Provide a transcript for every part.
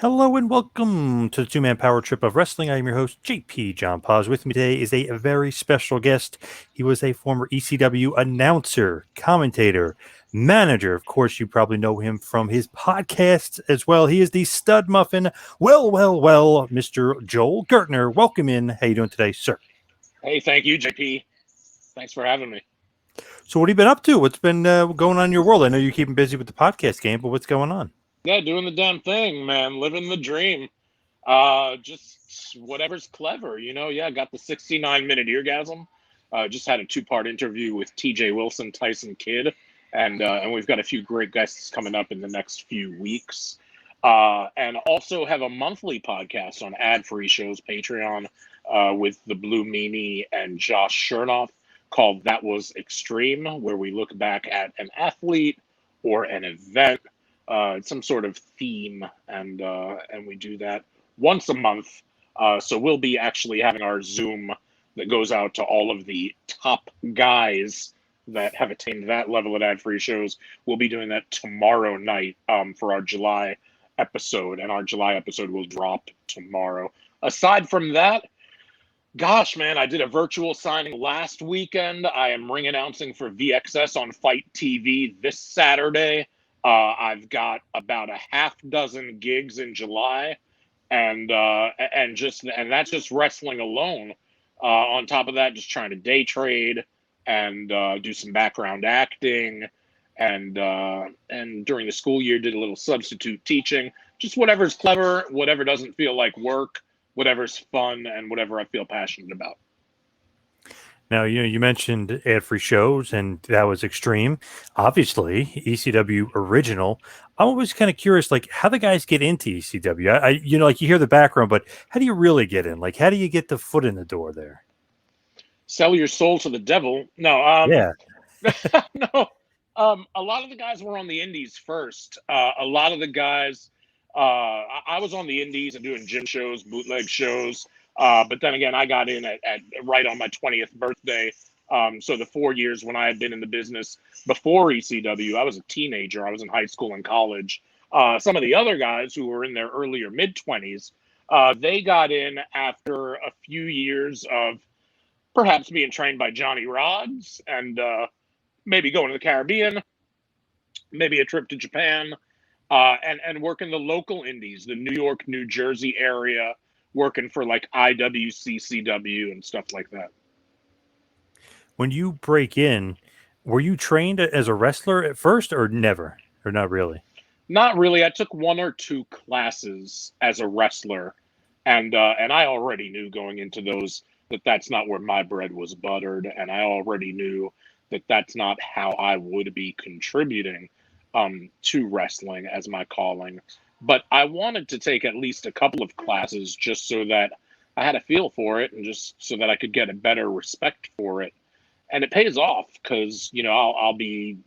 Hello and welcome to the two-man power trip of wrestling. I am your host, JP John Poz. With me today is a very special guest. He was a former ECW announcer, commentator, manager. Of course, you probably know him from his podcasts as well. He is the stud muffin. Well, Mr. Joel Gertner. Welcome in. How you doing today, sir? Hey, thank you, JP. Thanks for having me. So what have you been up to? What's been going on in your world? I know you're keeping busy with the podcast game, but what's going on? Yeah, doing the damn thing, man. Living the dream. Just whatever's clever, you know. Yeah, got the 69-minute eargasm. Just had a two-part interview with TJ Wilson, Tyson Kidd, and we've got a few great guests coming up in the next few weeks. And also have a monthly podcast on ad-free shows, Patreon, with the Blue Meanie and Josh Chernoff called That Was Extreme, where we look back at an athlete or an event, some sort of theme, and we do that once a month. So we'll be actually having our Zoom that goes out to all of the top guys that have attained that level of ad-free shows. We'll be doing that tomorrow night for our July episode, and our July episode will drop tomorrow. Aside from that, gosh, man, I did a virtual signing last weekend. I am ring announcing for VXS on Fight TV this Saturday. I've got about a half dozen gigs in July, and that's just wrestling alone. On top of that, just trying to day trade and do some background acting, and during the school year did a little substitute teaching. Just whatever's clever, whatever doesn't feel like work, whatever's fun, and whatever I feel passionate about. Now, you mentioned ad-free shows, and that was extreme. Obviously, ECW original. I'm always kind of curious, like, how the guys get into ECW. Like you hear the background, but how do you really get in? Like, how do you get the foot in the door there? Sell your soul to the devil. No, Yeah. no. A lot of the guys were on the indies first. A lot of the guys, I was on the indies and doing gym shows, bootleg shows. But then again, I got in at right on my 20th birthday. So the 4 years when I had been in the business before ECW, I was a teenager. I was in high school and college. Some of the other guys who were in their earlier mid-20s, they got in after a few years of perhaps being trained by Johnny Rods and maybe going to the Caribbean, maybe a trip to Japan, and working the local indies, the New York, New Jersey area, working for like IWCCW and stuff like that. When you break in, were you trained as a wrestler at first, or never, or not really? Not really. I took one or two classes as a wrestler, and I already knew going into those that that's not where my bread was buttered, and I already knew that that's not how I would be contributing to wrestling as my calling. But I wanted to take at least a couple of classes just so that I had a feel for it and just so that I could get a better respect for it. And it pays off because, I'll be,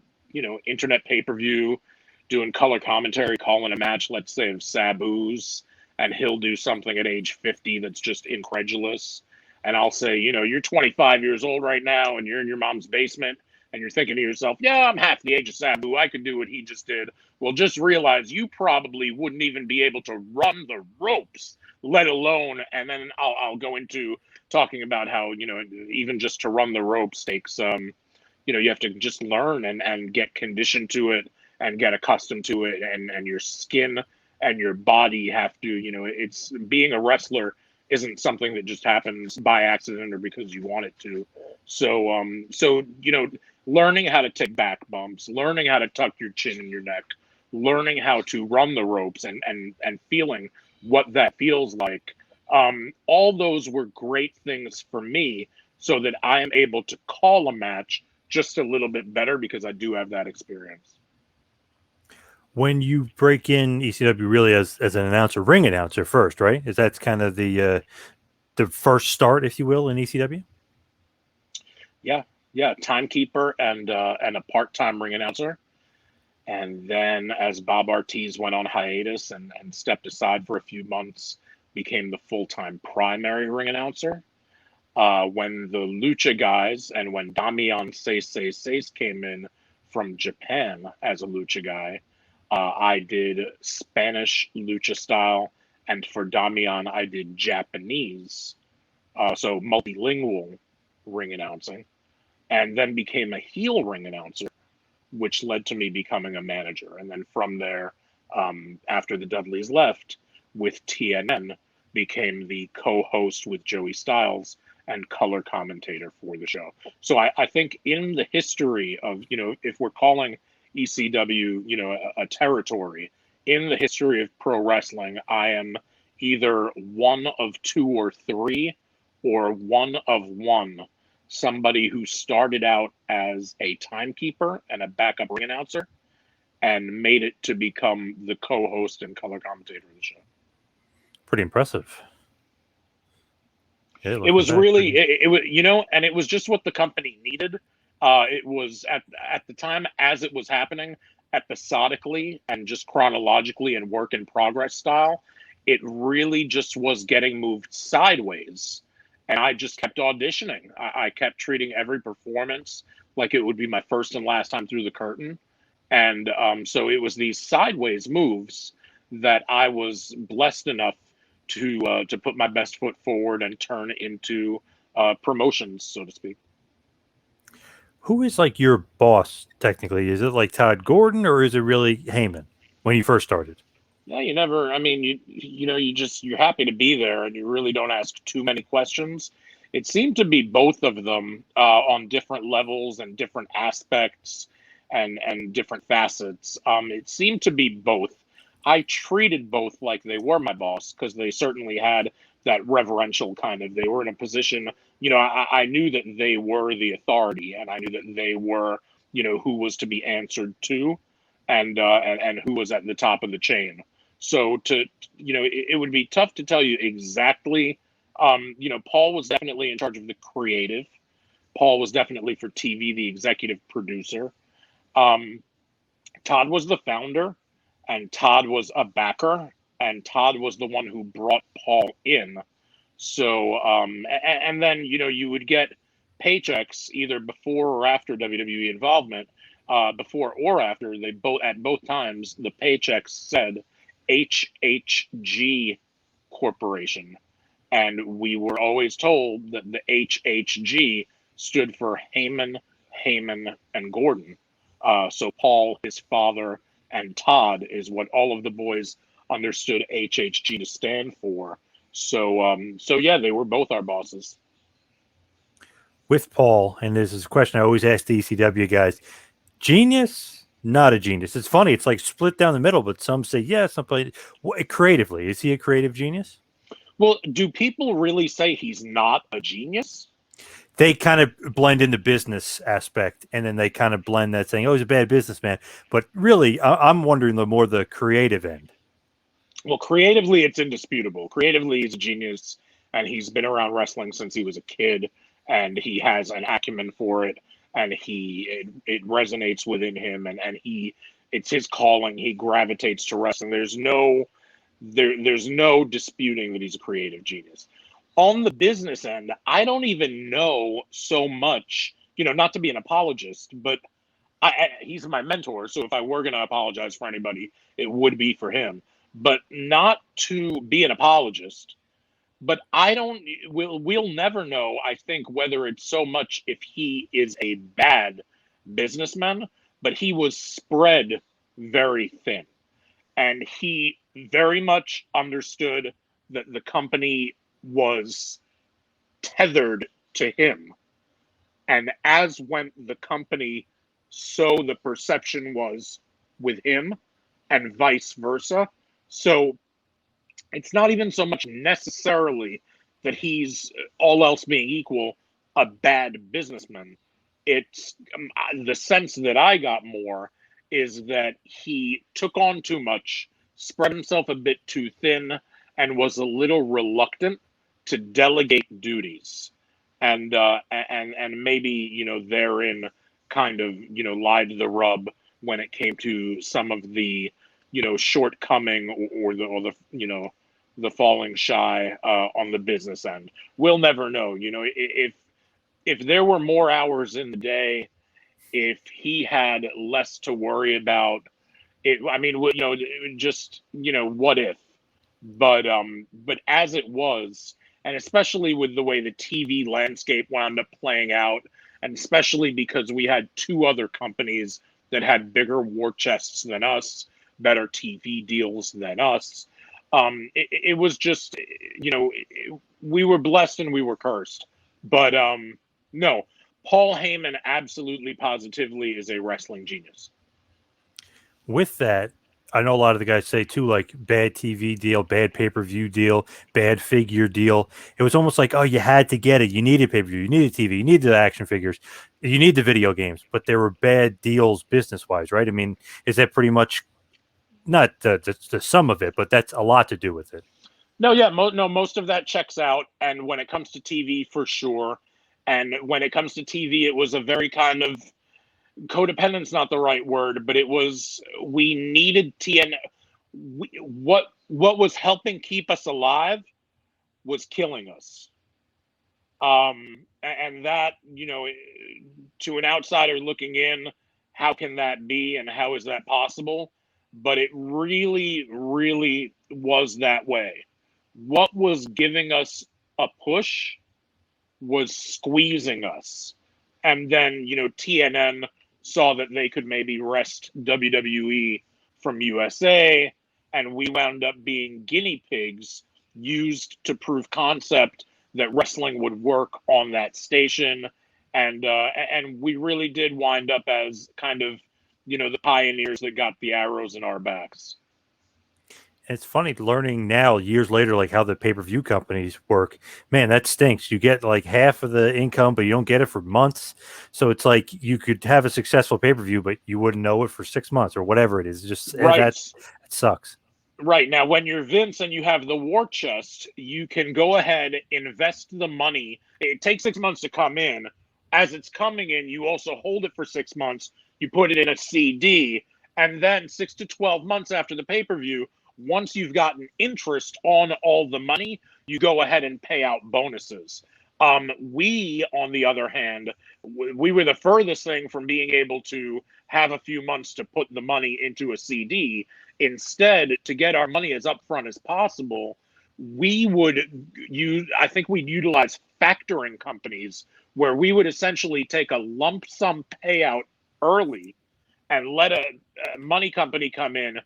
internet pay-per-view, doing color commentary, calling a match, let's say, of Sabu's, and he'll do something at age 50 that's just incredulous. And I'll say, you're 25 years old right now and you're in your mom's basement and you're thinking to yourself, yeah, I'm half the age of Sabu. I could do what he just did. Well, just realize you probably wouldn't even be able to run the ropes, let alone. And then I'll go into talking about how, even just to run the ropes takes, you have to just learn and get conditioned to it and get accustomed to it. And your skin and your body have to, it's being a wrestler isn't something that just happens by accident or because you want it to. So learning how to take back bumps, learning how to tuck your chin in your neck, learning how to run the ropes and feeling what that feels like. All those were great things for me so that I am able to call a match just a little bit better because I do have that experience. When you break in ECW really as an announcer, ring announcer first, right? Is that's kind of the first start, if you will, in ECW? Yeah, timekeeper and a part-time ring announcer. And then as Bob Ortiz went on hiatus and stepped aside for a few months, became the full-time primary ring announcer. When the Lucha guys and when Damian Seis came in from Japan as a Lucha guy, I did Spanish lucha style, and for Damian, I did Japanese, so multilingual ring announcing, and then became a heel ring announcer, which led to me becoming a manager. And then from there, after the Dudleys left, with TNN, became the co-host with Joey Styles and color commentator for the show. So I think in the history of, if we're calling ECW, a territory, in the history of pro wrestling, I am either one of two or three, or one of one, somebody who started out as a timekeeper and a backup ring announcer and made it to become the co-host and color commentator of the show. Pretty impressive. Yeah, It was back, really, it was, and it was just what the company needed. It was at the time, as it was happening, episodically and just chronologically and work in progress style, it really just was getting moved sideways. And I just kept auditioning. I kept treating every performance like it would be my first and last time through the curtain. And so it was these sideways moves that I was blessed enough to put my best foot forward and turn into promotions, so to speak. Who is like your boss technically? Is it like Todd Gordon or is it really Heyman when you first started? Yeah, you never. I mean, you're happy to be there, and you really don't ask too many questions. It seemed to be both of them on different levels and different aspects and different facets. It seemed to be both. I treated both like they were my boss because they certainly had that reverential kind of. They were in a position. I knew that they were the authority, and I knew that they were, who was to be answered to, and who was at the top of the chain. So it would be tough to tell you exactly. Paul was definitely in charge of the creative. Paul was definitely for TV, the executive producer. Todd was the founder, and Todd was a backer, and Todd was the one who brought Paul in. So, and then, you would get paychecks either before or after WWE involvement. Before or after, at both times, the paychecks said HHG Corporation. And we were always told that the HHG stood for Heyman, and Gordon. So Paul, his father, and Todd is what all of the boys understood HHG to stand for. So yeah, they were both our bosses. With Paul, and this is a question I always ask the ECW guys: genius, not a genius. It's funny. It's like split down the middle, but some say yes, some play. Creatively, is he a creative genius? Well, do people really say he's not a genius? They kind of blend in the business aspect, and then they kind of blend that saying, "Oh, he's a bad businessman." But really, I'm wondering the creative end. Well, creatively, it's indisputable. Creatively, he's a genius, and he's been around wrestling since he was a kid, and he has an acumen for it, and it resonates within him, and it's his calling. He gravitates to wrestling. There's no disputing that he's a creative genius. On the business end, I don't even know so much. Not to be an apologist, but he's my mentor. So if I were going to apologize for anybody, it would be for him. But not to be an apologist. But we'll never know, I think, whether it's so much if he is a bad businessman, but he was spread very thin. And he very much understood that the company was tethered to him. And as went the company, so the perception was with him, and vice versa. So it's not even so much necessarily that he's, all else being equal, a bad businessman. It's the sense that I got more is that he took on too much, spread himself a bit too thin, and was a little reluctant to delegate duties. And maybe, therein kind of, lied to the rub when it came to some of the, shortcoming or the falling shy on the business end. We'll never know. If there were more hours in the day, if he had less to worry about, I mean, just what if? But as it was, and especially with the way the TV landscape wound up playing out, and especially because we had two other companies that had bigger war chests than us, better TV deals than us. It was just, we were blessed and we were cursed. But no, Paul Heyman absolutely positively is a wrestling genius. With that, I know a lot of the guys say too, like bad TV deal, bad pay-per-view deal, bad figure deal. It was almost like, oh, you had to get it. You needed pay-per-view, you needed TV, you needed the action figures, you need the video games, but there were bad deals business-wise, right? I mean, is that pretty much not the sum of it, but that's a lot to do with it. No, yeah, most of that checks out. And when it comes to TV, for sure. And when it comes to TV, it was a very kind of codependent's not the right word, but it was we needed TN. What was helping keep us alive was killing us. And that, to an outsider looking in, how can that be and how is that possible? But it really, really was that way. What was giving us a push was squeezing us. And then, TNN saw that they could maybe wrest WWE from USA, and we wound up being guinea pigs used to prove concept that wrestling would work on that station. And we really did wind up as kind of, the pioneers that got the arrows in our backs. It's funny learning now, years later, like how the pay-per-view companies work. Man, that stinks. You get like half of the income, but you don't get it for months. So it's like you could have a successful pay-per-view, but you wouldn't know it for 6 months or whatever it is. Just Right. that sucks. Right. Now, when you're Vince and you have the war chest, you can go ahead, invest the money. It takes 6 months to come in. As it's coming in, you also hold it for 6 months. You put it in a CD. And then 6 to 12 months after the pay-per-view, once you've gotten interest on all the money, you go ahead and pay out bonuses. We, on the other hand, we were the furthest thing from being able to have a few months to put the money into a CD. Instead, to get our money as upfront as possible, I think we'd utilize factoring companies where we would essentially take a lump sum payout early and let a money company come in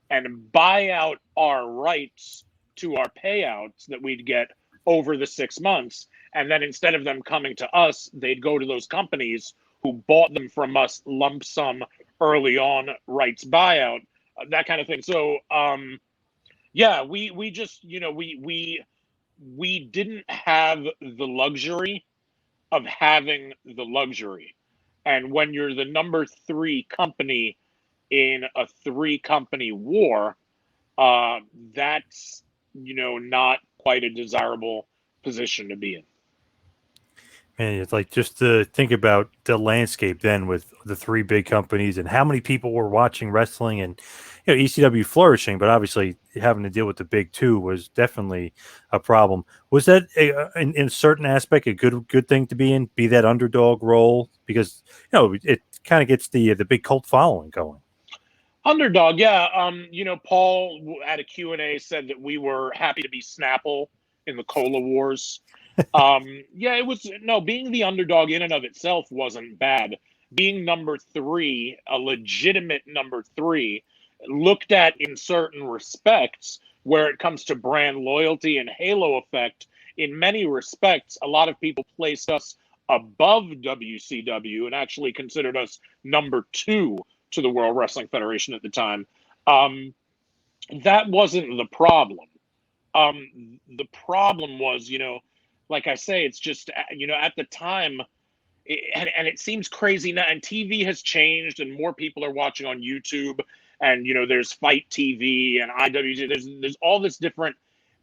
and buy out our rights to our payouts that we'd get over the 6 months. And then instead of them coming to us, they'd go to those companies who bought them from us lump sum early on rights buyout, that kind of thing. So, yeah, we just, we didn't have the luxury of having the luxury. And when you're the number 3 company in a 3-company war, that's, not quite a desirable position to be in. And it's like just to think about the landscape then with the 3 big companies and how many people were watching wrestling and ECW flourishing, but obviously having to deal with the big 2 was definitely a problem. Was that in a certain aspect a good thing to be in, be that underdog role, because it kind of gets the big cult following going. Underdog, yeah. Paul at a Q&A said that we were happy to be Snapple in the Cola Wars. Yeah, it was being the underdog in and of itself wasn't bad. Being number 3, a legitimate number 3, looked at in certain respects where it comes to brand loyalty and halo effect, in many respects, a lot of people placed us above WCW and actually considered us number 2 to the World Wrestling Federation at the time. That wasn't the problem. The problem was, like I say, it's just, at the time, and it seems crazy now, and TV has changed and more people are watching on YouTube, and, there's Fight TV and IWG, there's all this different,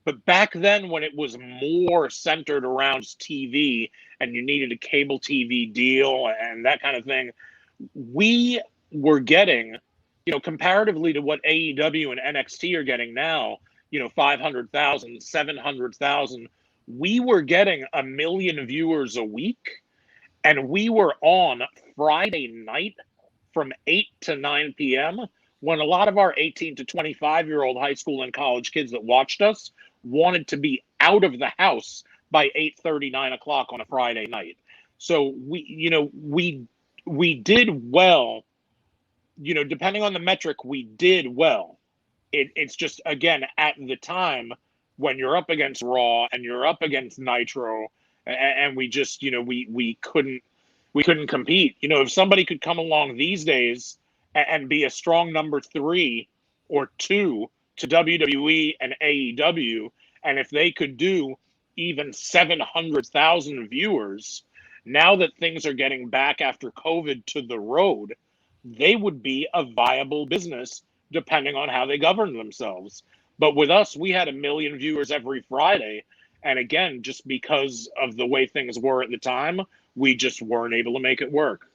but back then when it was more centered around TV and you needed a cable TV deal and that kind of thing, we were getting, comparatively to what AEW and NXT are getting now, 500,000, 700,000, we were getting 1 million viewers a week, and we were on Friday night from 8 to 9 p.m. when a lot of our 18 to 25-year-old high school and college kids that watched us wanted to be out of the house by 8:30, 9 o'clock on a Friday night. So we did well. Depending on the metric, we did well. It's just, again, at the time when you're up against Raw and you're up against Nitro, and we just we couldn't compete. If somebody could come along these days and be a strong number 3 or 2 to WWE and AEW, and if they could do even 700,000 viewers, now that things are getting back after COVID to the road, they would be a viable business depending on how they govern themselves. But with us, we had 1 million viewers every Friday. And again, just because of the way things were at the time, we just weren't able to make it work.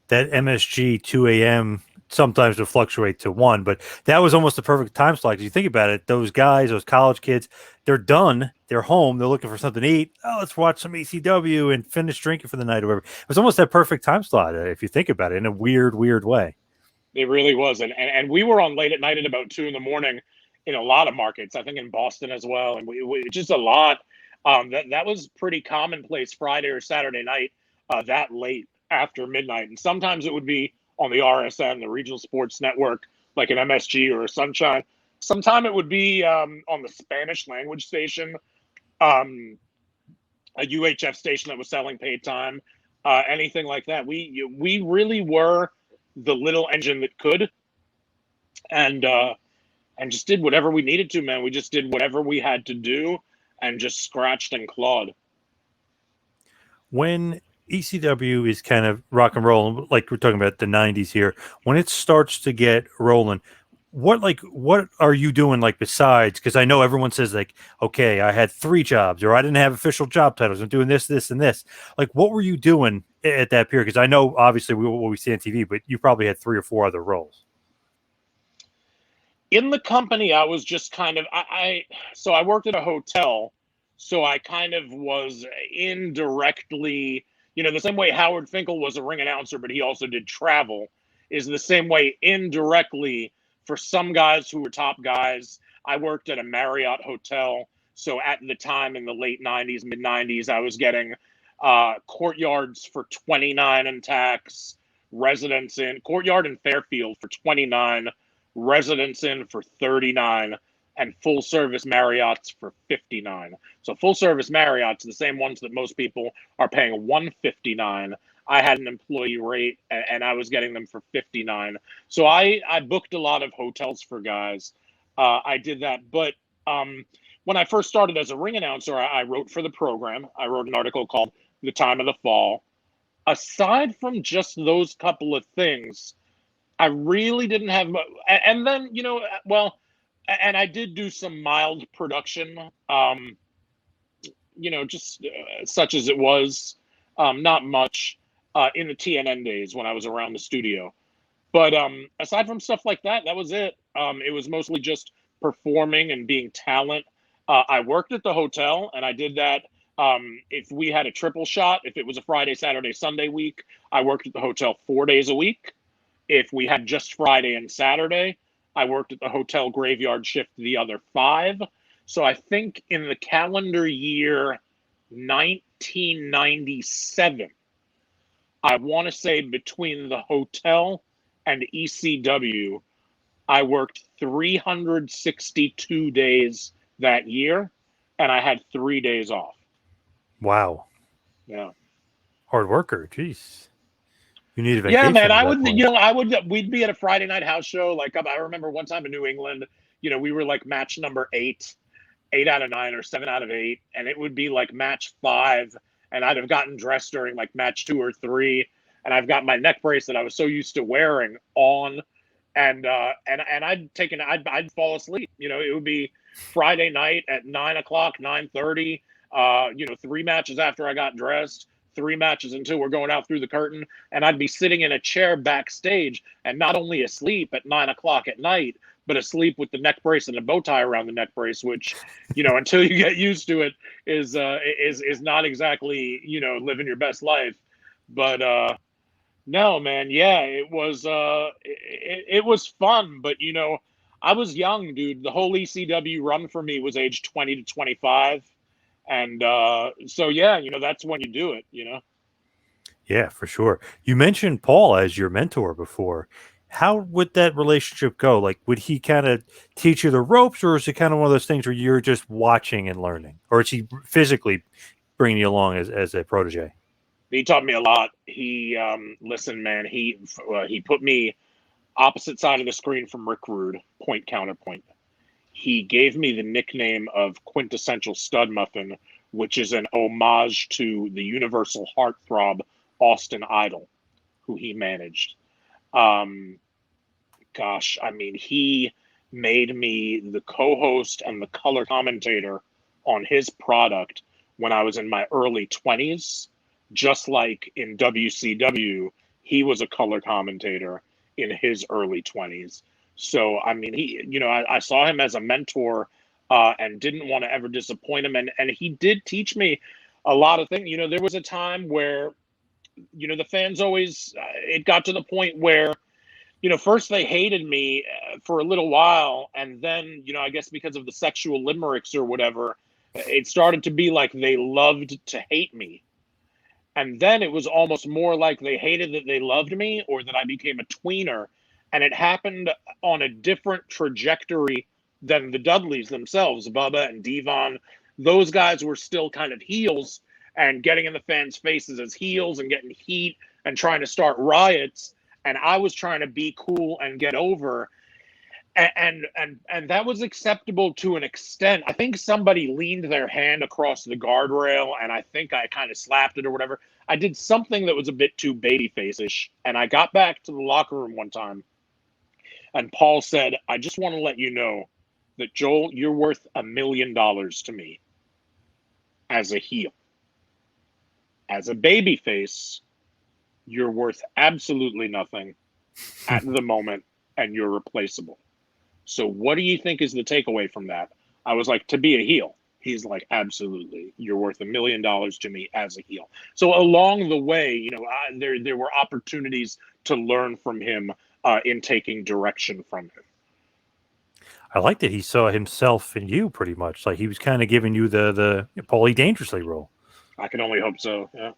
That MSG 2 a.m. sometimes would fluctuate to 1, but that was almost the perfect time slot. Because you think about it, those guys, those college kids, they're done. They're home. They're looking for something to eat. Oh, let's watch some ECW and finish drinking for the night or whatever. It was almost that perfect time slot, if you think about it, in a weird way. It really was. And we were on late at night at about 2 a.m. in a lot of markets, I think in Boston as well. And we just a lot. That was pretty commonplace Friday or Saturday night, that late after midnight. And sometimes it would be on the RSN, the Regional Sports Network, like an MSG or a Sunshine. Sometime it would be on the Spanish language station, a UHF station that was selling paid time, anything like that. We really were the little engine that could, and just did whatever we needed to, man. We just did whatever we had to do and just scratched and clawed. When ECW is kind of rock and roll, like we're talking about the 90s here, when it starts to get rolling, what are you doing, like, besides? Because I know everyone says, like, okay, I had 3 jobs, or I didn't have official job titles. I'm doing this, and this. Like, what were you doing at that period? Because I know, obviously, what we see on TV, but you probably had 3 or 4 other roles. In the company, I was just kind of, so I worked at a hotel, so I kind of was indirectly, the same way Howard Finkel was a ring announcer, but he also did travel, is the same way indirectly for some guys who were top guys. I worked at a Marriott hotel, so at the time in the late 90s, mid 90s, I was getting courtyards for 29 and tax, residence in Courtyard in Fairfield for 29, residence in for 39, and full service Marriotts for 59. So full service Marriotts, the same ones that most people are paying 159. I had an employee rate and I was getting them for 59. So I booked a lot of hotels for guys. I did that. But when I first started as a ring announcer, I wrote for the program. I wrote an article called The Time of the Fall. Aside from just those couple of things, I really didn't have, and then, and I did do some mild production, just such as it was, not much in the TNN days when I was around the studio. But aside from stuff like that, that was it. It was mostly just performing and being talent. I worked at the hotel, and I did that. If we had a triple shot, if it was a Friday, Saturday, Sunday week, I worked at the hotel 4 days a week. If we had just Friday and Saturday, I worked at the hotel graveyard shift the other 5. So I think in the calendar year 1997, I want to say between the hotel and ECW, I worked 362 days that year, and I had 3 days off. Wow. Yeah. Hard worker. Jeez. You need a vacation. Yeah, man. We'd be at a Friday night house show. Like, I remember one time in New England, we were like match number 8 out of 9 or 7 out of 8. And it would be like match 5. And I'd have gotten dressed during like match 2 or 3. And I've got my neck brace that I was so used to wearing on. And I'd fall asleep. It would be Friday night at 9 o'clock, 9:30, 3 matches after I got dressed. 3 matches until we're going out through the curtain, and I'd be sitting in a chair backstage and not only asleep at 9 o'clock at night, but asleep with the neck brace and a bow tie around the neck brace, which, until you get used to it is not exactly, living your best life. But No, man. Yeah, it was fun, but I was young, dude. The whole ECW run for me was age 20 to 25. And so yeah, that's when you do it. Yeah, for sure. You mentioned Paul as your mentor before. How would that relationship go? Like, would he kind of teach you the ropes, or is it kind of one of those things where you're just watching and learning, or is he physically bringing you along as a protege? He taught me a lot. He listen, man, he put me opposite side of the screen from Rick Rude, point counterpoint. He gave me the nickname of quintessential stud muffin, which is an homage to the universal heartthrob Austin Idol, who he managed. Um, Gosh, I mean, he made me the co-host and the color commentator on his product when I was in my early 20s, just like in WCW, he was a color commentator in his early 20s. So, I mean, I saw him as a mentor, and didn't want to ever disappoint him. And he did teach me a lot of things. There was a time where, the fans always, it got to the point where, first they hated me for a little while, and then, I guess because of the sexual limericks or whatever, it started to be like they loved to hate me. And then it was almost more like they hated that they loved me or that I became a tweener. And it happened on a different trajectory than the Dudleys themselves, Bubba and Devon. Those guys were still kind of heels and getting in the fans' faces as heels and getting heat and trying to start riots. And I was trying to be cool and get over. And that was acceptable to an extent. I think somebody leaned their hand across the guardrail, and I think I kind of slapped it or whatever. I did something that was a bit too babyface-ish, and I got back to the locker room one time, and Paul said, "I just want to let you know that, Joel, you're worth $1 million to me as a heel. As a babyface, you're worth absolutely nothing at the moment, and you're replaceable. So what do you think is the takeaway from that?" I was like, "To be a heel." He's like, "Absolutely. You're worth $1 million to me as a heel." So along the way, there were opportunities to learn from him, in taking direction from him. I like that he saw himself in you pretty much. Like he was kind of giving you the Paulie Dangerously role. I can only hope so. Yeah.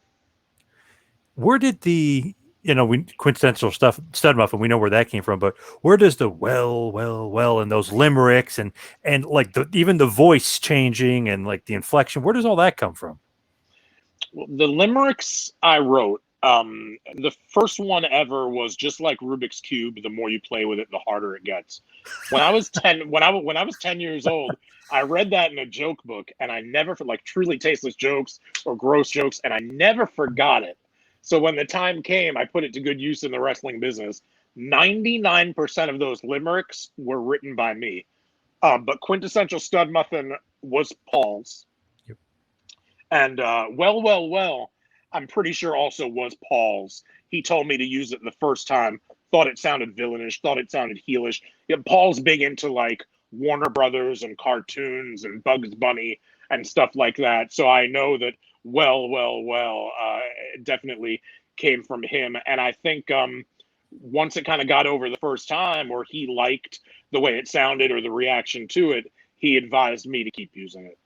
Where did the we quintessential stuff stud muffin, we know where that came from, but where does the well and those limericks and like even the voice changing and like the inflection, where does all that come from? Well, the limericks I wrote, the first one ever was just like Rubik's Cube. The more you play with it, the harder it gets. When I was 10, when I was 10 years old, I read that in a joke book, and I never, for like truly tasteless jokes or gross jokes, and I never forgot it. So when the time came, I put it to good use in the wrestling business. 99% of those limericks were written by me. But quintessential stud muffin was Paul's. Yep. And I'm pretty sure also was Paul's. He told me to use it the first time, thought it sounded villainish, thought it sounded heelish. Yeah, Paul's big into like Warner Brothers and cartoons and Bugs Bunny and stuff like that. So I know that it definitely came from him. And I think once it kind of got over the first time, or he liked the way it sounded or the reaction to it, he advised me to keep using it.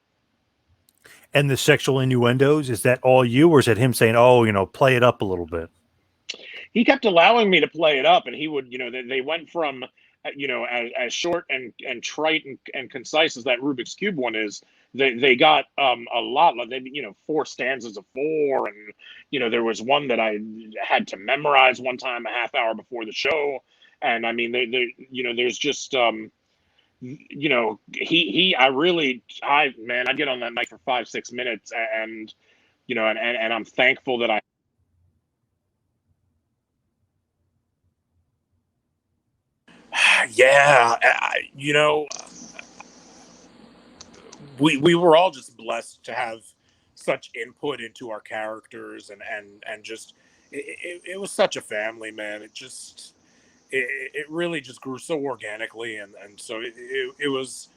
And the sexual innuendos, is that all you, or is it him saying, "Oh, play it up a little bit"? He kept allowing me to play it up, and he would, they went from, as short and trite and concise as that Rubik's Cube one is. They got a lot. They, 4 stanzas of 4, and there was one that I had to memorize one time a half hour before the show. And I mean, there's just I'd get on that mic for 5-6 minutes, and and I'm thankful that I. Yeah, we were all just blessed to have such input into our characters, and just it was such a family, man. It really just grew so organically, and so it was.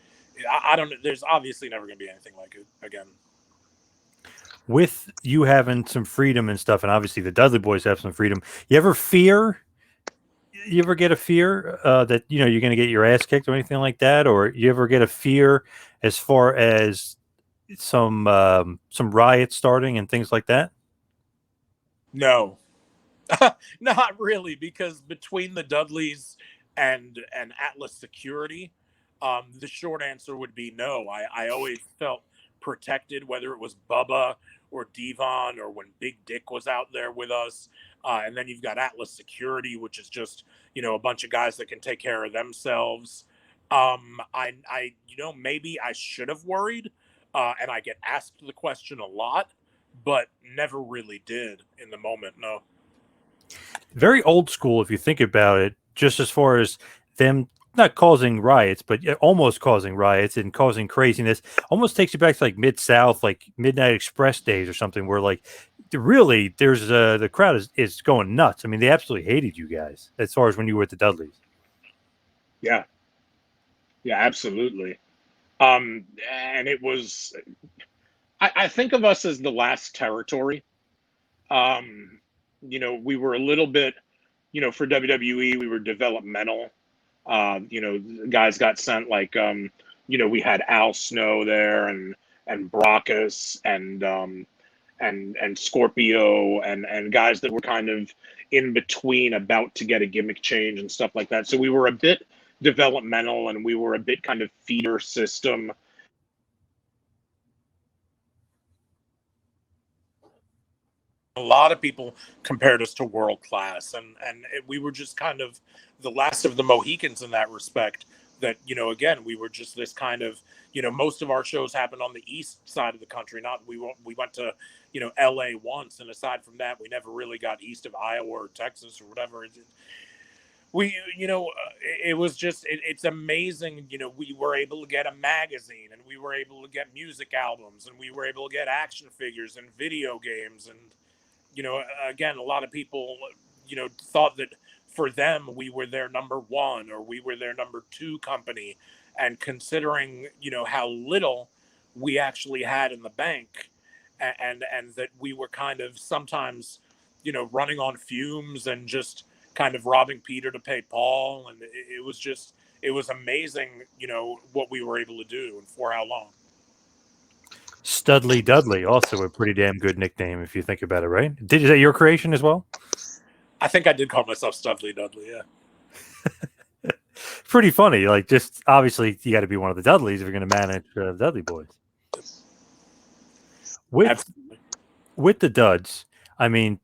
I don't know. There's obviously never going to be anything like it again. with you having some freedom and stuff, and obviously the Dudley Boys have some freedom. You ever fear? You ever get a fear that you're going to get your ass kicked or anything like that, or you ever get a fear as far as some riots starting and things like that? No, not really, because between the Dudleys and Atlas Security, the short answer would be no. I always felt protected, whether it was Bubba or Devon or when Big Dick was out there with us. And then you've got Atlas Security, which is just, a bunch of guys that can take care of themselves. Maybe I should have worried, and I get asked the question a lot, but never really did in the moment. No. Very old school if you think about it, just as far as them not causing riots, but almost causing riots and causing craziness. Almost takes you back to like Mid-South, like Midnight Express days or something, where like really there's the crowd is going nuts. I mean, they absolutely hated you guys as far as when you were at the Dudleys. Yeah. Yeah, absolutely. And it was, I think of us as the last territory. We were a little bit, for WWE, we were developmental. Guys got sent like, we had Al Snow there and Brockus and Scorpio and guys that were kind of in between, about to get a gimmick change and stuff like that. So we were a bit developmental, and we were a bit kind of feeder system. A lot of people compared us to world class, and we were just kind of the last of the Mohicans in that respect. That again, we were just this kind of most of our shows happened on the east side of the country. Not we went to L.A. once, and aside from that, we never really got east of Iowa or Texas or whatever. It was just it's amazing. We were able to get a magazine, and we were able to get music albums, and we were able to get action figures and video games. And again, a lot of people thought that for them we were their number one or we were their number two company, and considering how little we actually had in the bank, and that we were kind of sometimes running on fumes and just kind of robbing Peter to pay Paul. And it was amazing, what we were able to do and for how long. Studley Dudley, also a pretty damn good nickname if you think about it, right? Is that your creation as well? I think I did call myself Studley Dudley, yeah. Pretty funny. Like, just obviously you got to be one of the Dudleys if you're going to manage the Dudley Boys. With the Duds, I mean,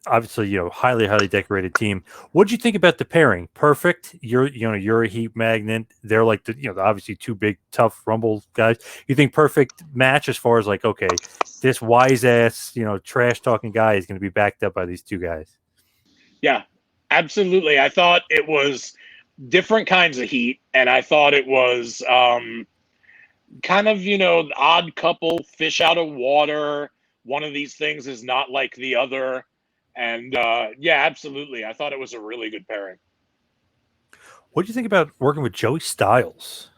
obviously, highly decorated team. What did you think about the pairing? Perfect. You're a heat magnet. They're like obviously two big tough Rumble guys. You think perfect match as far as like, okay, this wise ass trash talking guy is going to be backed up by these two guys. Yeah, absolutely. I thought it was different kinds of heat, and I thought it was kind of odd couple, fish out of water. One of these things is not like the other. And yeah, absolutely. I thought it was a really good pairing. What do you think about working with Joey Styles?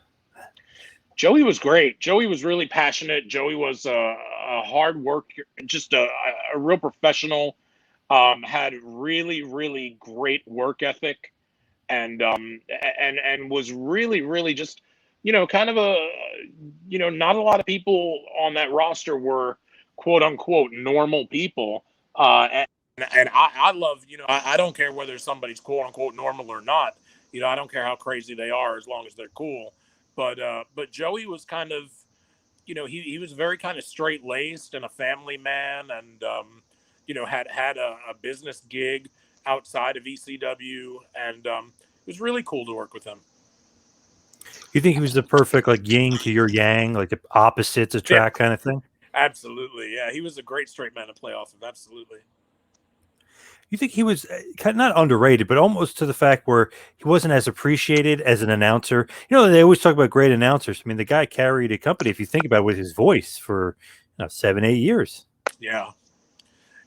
Joey was great. Joey was really passionate. Joey was a hard worker, just a real professional. Had really, really great work ethic, and was really, really just kind of not a lot of people on that roster were quote unquote normal people. And I love, I don't care whether somebody's quote unquote normal or not. I don't care how crazy they are as long as they're cool. But Joey was kind of, he was very kind of straight laced and a family man, and had a business gig outside of ECW, and it was really cool to work with him. You think he was the perfect like yin to your yang, like the opposites attract kind of thing? Absolutely, yeah. He was a great straight man to play off of. Absolutely. You think he was not underrated, but almost to the fact where he wasn't as appreciated as an announcer? They always talk about great announcers. I mean, the guy carried a company, if you think about it, with his voice for 7-8 years. Yeah.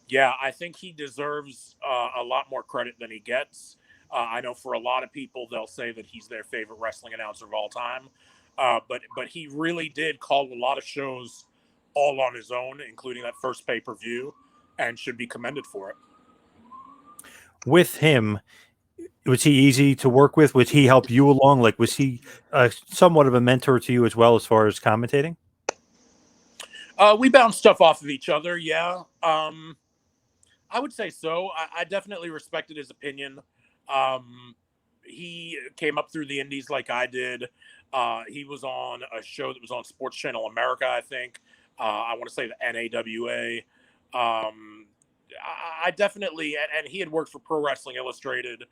Yeah, I think he deserves a lot more credit than he gets. I know for a lot of people, they'll say that he's their favorite wrestling announcer of all time. But he really did call a lot of shows all on his own, including that first pay-per-view, and should be commended for it. With him, was he easy to work with? Was he help you along? Like, was he somewhat of a mentor to you as well as far as commentating? We bounce stuff off of each other, yeah. I would say so. I definitely respected his opinion. He came up through the indies like I did. He was on a show that was on Sports Channel America, I think. I want to say the NAWA. I definitely, and he had worked for Pro Wrestling Illustrated.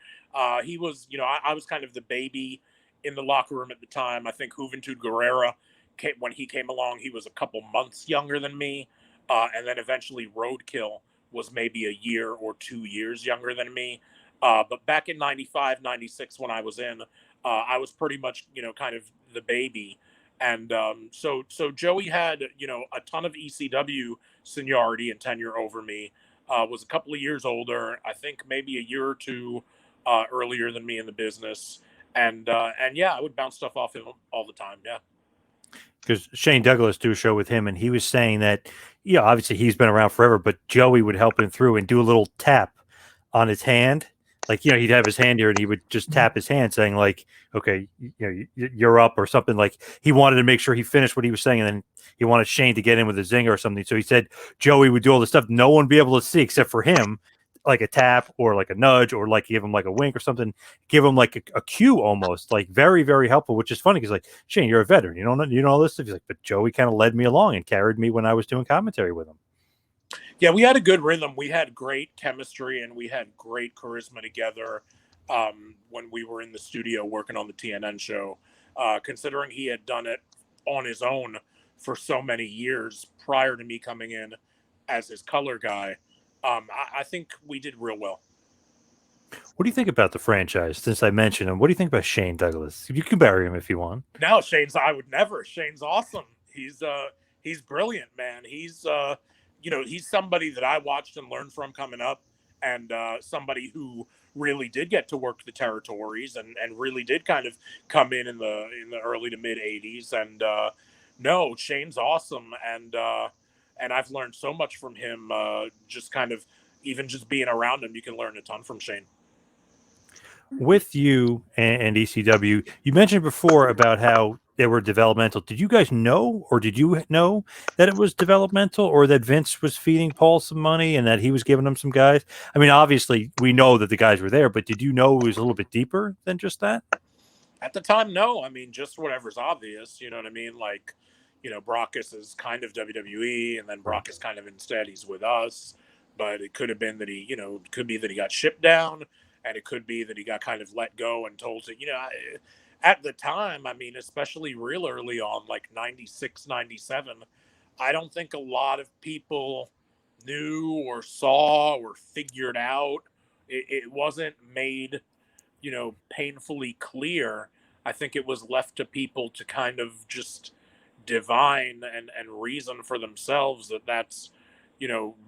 He was, I was kind of the baby in the locker room at the time. I think Juventud Guerrera, when he came along, he was a couple months younger than me. And then eventually Roadkill was maybe a year or 2 years younger than me. But back in 95, 96, when I was in, I was pretty much, kind of the baby. And so Joey had, a ton of ECW seniority and tenure over me, was a couple of years older, I think maybe a year or two earlier than me in the business. And yeah, I would bounce stuff off him all the time. Yeah. Because Shane Douglas do a show with him, and he was saying that, obviously he's been around forever, but Joey would help him through and do a little tap on his hand. Like, he'd have his hand here and he would just tap his hand saying like, okay, you're up or something. Like, he wanted to make sure he finished what he was saying. And then he wanted Shane to get in with a zinger or something. So he said Joey would do all this stuff no one would be able to see except for him, like a tap or like a nudge or like give him like a wink or something, give him like a cue almost, like very, very helpful, which is funny because like, Shane, you're a veteran. You know all this stuff. He's like, but Joey kind of led me along and carried me when I was doing commentary with him. Yeah, we had a good rhythm. We had great chemistry and we had great charisma together when we were in the studio working on the TNN show. Considering he had done it on his own for so many years prior to me coming in as his color guy, I think we did real well. What do you think about the franchise? Since I mentioned him, what do you think about Shane Douglas? You can bury him if you want. No, I would never. Shane's awesome. He's brilliant, man. He's he's somebody that I watched and learned from coming up, and somebody who really did get to work the territories and really did kind of come in the early to mid 80s. And no, Shane's awesome, and I've learned so much from him. Just kind of even just being around him, you can learn a ton from Shane. With you and ECW, you mentioned before about how they were developmental. Did you guys know, or did you know that it was developmental, or that Vince was feeding Paul some money and that he was giving them some guys? I mean, obviously we know that the guys were there, but did you know it was a little bit deeper than just that? At the time, no. I mean, just whatever's obvious. You know what I mean? Like, Brockus is kind of WWE, and then Brock is kind of instead he's with us. But it could have been that he, it could be that he got shipped down, and it could be that he got kind of let go and told to, at the time, I mean, especially real early on, like 96, 97, I don't think a lot of people knew or saw or figured out. It wasn't made, painfully clear. I think it was left to people to kind of just divine and reason for themselves that that's,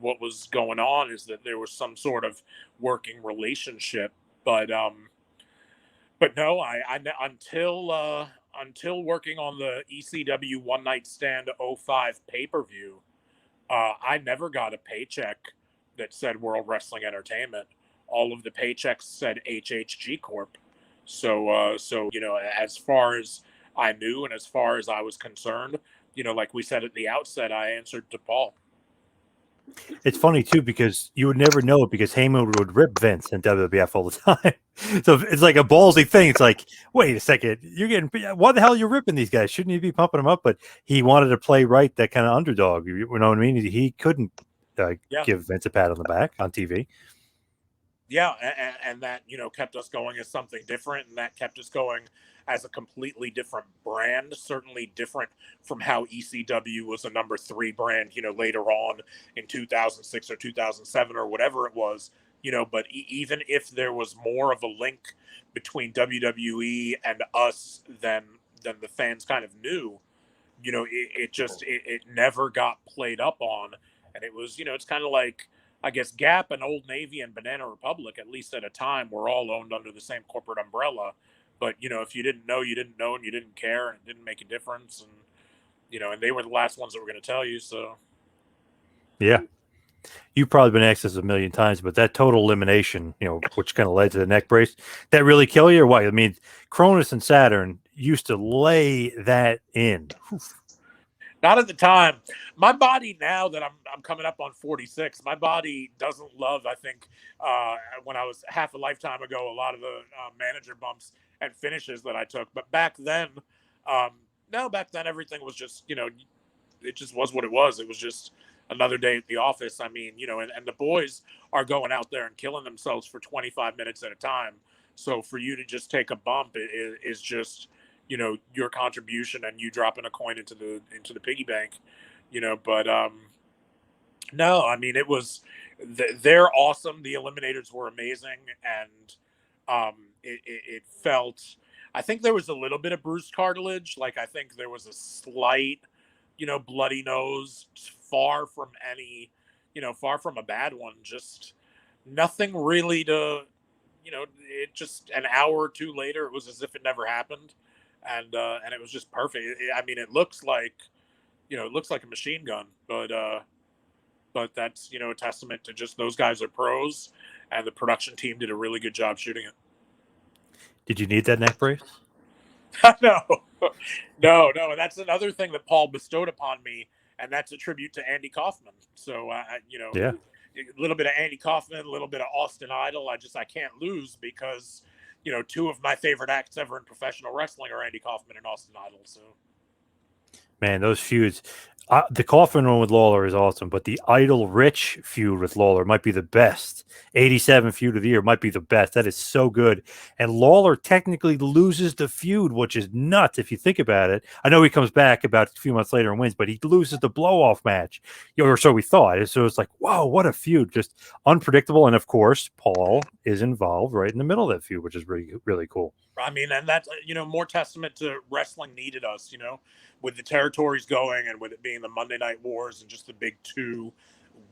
what was going on, is that there was some sort of working relationship. But no, I until working on the ECW One Night Stand 05 pay-per-view, I never got a paycheck that said World Wrestling Entertainment. All of the paychecks said HHG Corp. So as far as I knew and as far as I was concerned, like we said at the outset, I answered to Paul. It's funny too because you would never know it because Heyman would rip Vince in WWF all the time. So it's like a ballsy thing. It's like, wait a second, you're getting why the hell are you ripping these guys? Shouldn't you be pumping them up? But he wanted to play right, that kind of underdog. You know what I mean? He couldn't give Vince a pat on the back on TV. Yeah, and that kept us going as something different, and that kept us going as a completely different brand, certainly different from how ECW was a number 3 brand, later on in 2006 or 2007 or whatever it was, but even if there was more of a link between WWE and us than the fans kind of knew, it never got played up on. And it was, it's kind of like, I guess Gap and Old Navy and Banana Republic, at least at a time, were all owned under the same corporate umbrella. But, if you didn't know, you didn't know, and you didn't care, and it didn't make a difference. And, and they were the last ones that were going to tell you. So Yeah. You've probably been asked this a million times, but that total elimination, which kind of led to the neck brace, that really kill you or what? I mean, Cronus and Saturn used to lay that in. Oof. not at the time. My body, now that I'm coming up on 46, my body doesn't love, I think, when I was half a lifetime ago, a lot of the manager bumps and finishes that I took. But back then, no, back then everything was just, it just was what it was. It was just another day at the office. I mean, and the boys are going out there and killing themselves for 25 minutes at a time. So for you to just take a bump is just, your contribution and you dropping a coin into the piggy bank, but no, I mean, it was, they're awesome. The eliminators were amazing. And it felt, I think there was a little bit of bruised cartilage. Like, I think there was a slight, bloody nose, far from any, far from a bad one. Just nothing really to, it just an hour or two later, it was as if it never happened. And it was just perfect. I mean, it looks like, it looks like a machine gun, but that's, a testament to just those guys are pros, and the production team did a really good job shooting it. Did you need that neck brace? No, no. And that's another thing that Paul bestowed upon me, and that's a tribute to Andy Kaufman. So, Yeah. a little bit of Andy Kaufman, a little bit of Austin Idol. I can't lose because, two of my favorite acts ever in professional wrestling are Andy Kaufman and Austin Idol. So, Man, those feuds. The Coffin one with Lawler is awesome, but the Idol Rich feud with Lawler might be the best. 87 feud of the year might be the best. That is so good. And Lawler technically loses the feud, which is nuts if you think about it. I know he comes back about a few months later and wins, but he loses the blow-off match. Or so we thought. So it's like, wow, what a feud. Just unpredictable. And of course, Paul is involved right in the middle of that feud, which is really, really cool. I mean, and that's, more testament to wrestling needed us, with the territories going and with it being the Monday Night Wars and just the big two,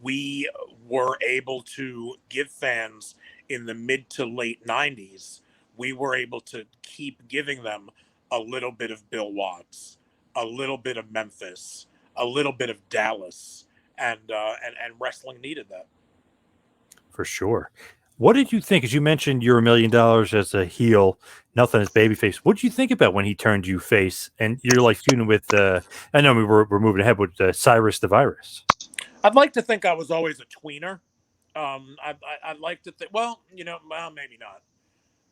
we were able to give fans in the mid to late 90s, we were able to keep giving them a little bit of Bill Watts, a little bit of Memphis, a little bit of Dallas, and wrestling needed that. For sure. What did you think? As you mentioned, you're $1 million as a heel, nothing as babyface. What did you think about when he turned you face? And you're like feuding with, I know we're moving ahead with Cyrus the Virus. I'd like to think I was always a tweener. I'd like to think, well, maybe not.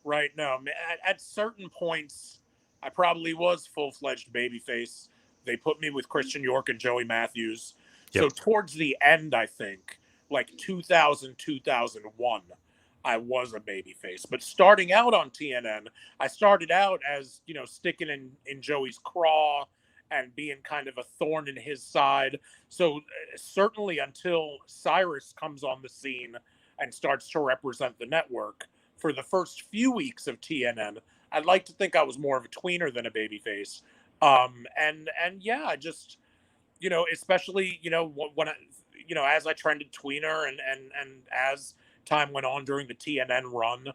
Right? No, at certain points, I probably was full-fledged babyface. They put me with Christian York and Joey Matthews. Yep. So towards the end, I think, like 2000, 2001, I was a babyface. But starting out on TNN, I started out as, sticking in Joey's craw and being kind of a thorn in his side. So certainly until Cyrus comes on the scene and starts to represent the network, for the first few weeks of TNN, I'd like to think I was more of a tweener than a babyface. And yeah, I just, especially, when I, as I trended tweener and as time went on during the TNN run,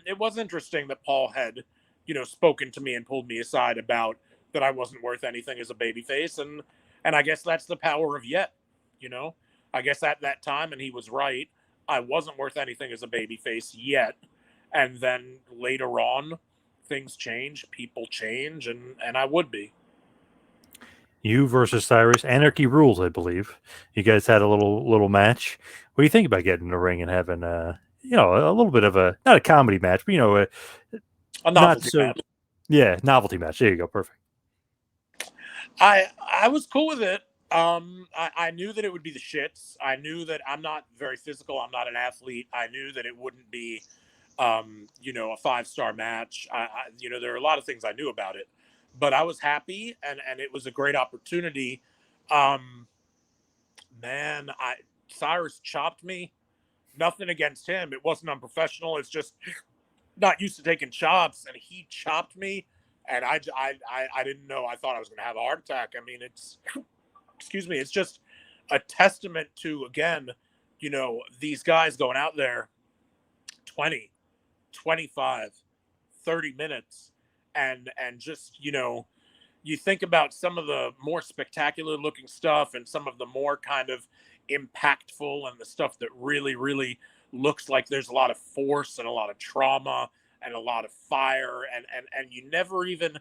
it was interesting that Paul had, spoken to me and pulled me aside about that I wasn't worth anything as a babyface. And I guess that's the power of yet, I guess at that time, and he was right, I wasn't worth anything as a babyface yet. And then later on, things change, people change, and I would be. You versus Cyrus, Anarchy Rules, I believe. You guys had a little match. What do you think about getting in the ring and having a little bit of a, not a comedy match, but A novelty match. Yeah, novelty match. There you go, perfect. I was cool with it. I knew that it would be the shits. I knew that I'm not very physical. I'm not an athlete. I knew that it wouldn't be, a 5-star match. There are a lot of things I knew about it, but I was happy, and it was a great opportunity. Cyrus chopped me. Nothing against him. It wasn't unprofessional. It's just not used to taking chops, and he chopped me, and I didn't know. I thought I was going to have a heart attack. I mean, it's just a testament to, again, these guys going out there 20, 25, 30 minutes and just, you think about some of the more spectacular looking stuff and some of the more kind of impactful and the stuff that really, really looks like there's a lot of force and a lot of trauma and a lot of fire. And you never even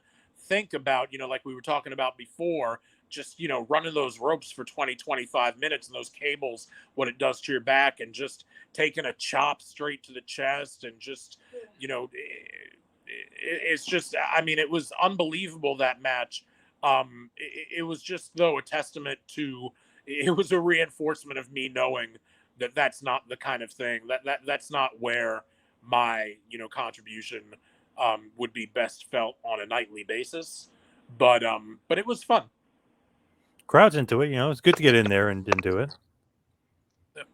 think about, like we were talking about before, just, running those ropes for 20, 25 minutes and those cables, what it does to your back, and just taking a chop straight to the chest and just, it's just, I mean, it was unbelievable, that match. It was just, though, a testament to, it was a reinforcement of me knowing that that's not the kind of thing that's not where my, contribution would be best felt on a nightly basis. But it was fun. Crowd's into it. It's good to get in there and do it. Yep.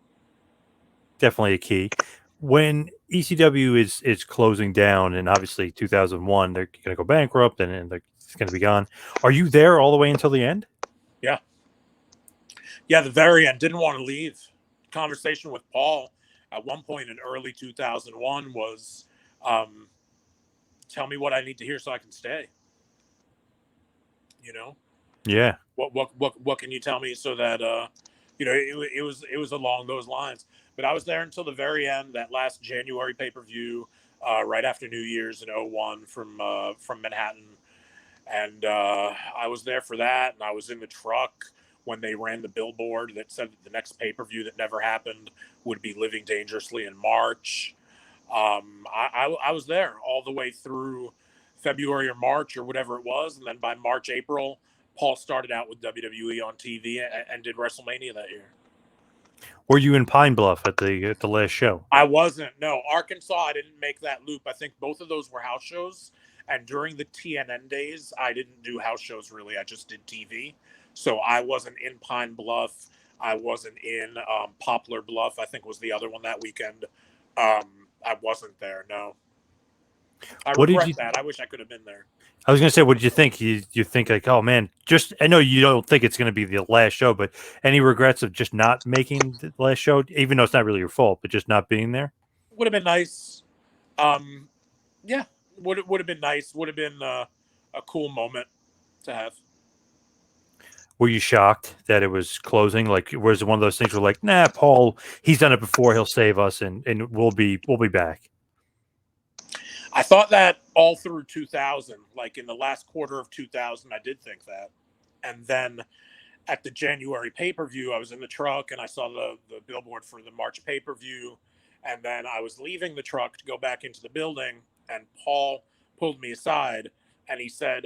Definitely a key. When ECW is closing down, and obviously 2001, they're going to go bankrupt and it's going to be gone. Are you there all the way until the end? Yeah. Yeah, the very end. Didn't want to leave. Conversation with Paul at one point in early 2001 was, tell me what I need to hear so I can stay. Yeah. What can you tell me so that it was along those lines. But I was there until the very end, that last January pay-per-view, right after New Year's in 01 from Manhattan. And I was there for that, and I was in the truck when they ran the billboard that said that the next pay-per-view that never happened would be Living Dangerously in March. I was there all the way through February or March or whatever it was, and then by March, April, Paul started out with WWE on TV and did WrestleMania that year. Were you in Pine Bluff at the last show? I wasn't. No, Arkansas, I didn't make that loop. I think both of those were house shows. And during the TNN days, I didn't do house shows really. I just did TV. So I wasn't in Pine Bluff. I wasn't in Poplar Bluff, I think was the other one that weekend. I wasn't there, no. I regret that. I wish I could have been there. I was going to say, what did you think? You think like, oh man, I know you don't think it's going to be the last show, but any regrets of just not making the last show, even though it's not really your fault, but just not being there? Would have been nice. Yeah, would have been nice. Would have been a cool moment to have. Were you shocked that it was closing? Like, was it one of those things where like, nah, Paul, he's done it before, he'll save us, and we'll be back? I thought that all through 2000, like in the last quarter of 2000, I did think that. And then at the January pay-per-view, I was in the truck and I saw the billboard for the March pay-per-view. And then I was leaving the truck to go back into the building, and Paul pulled me aside and he said,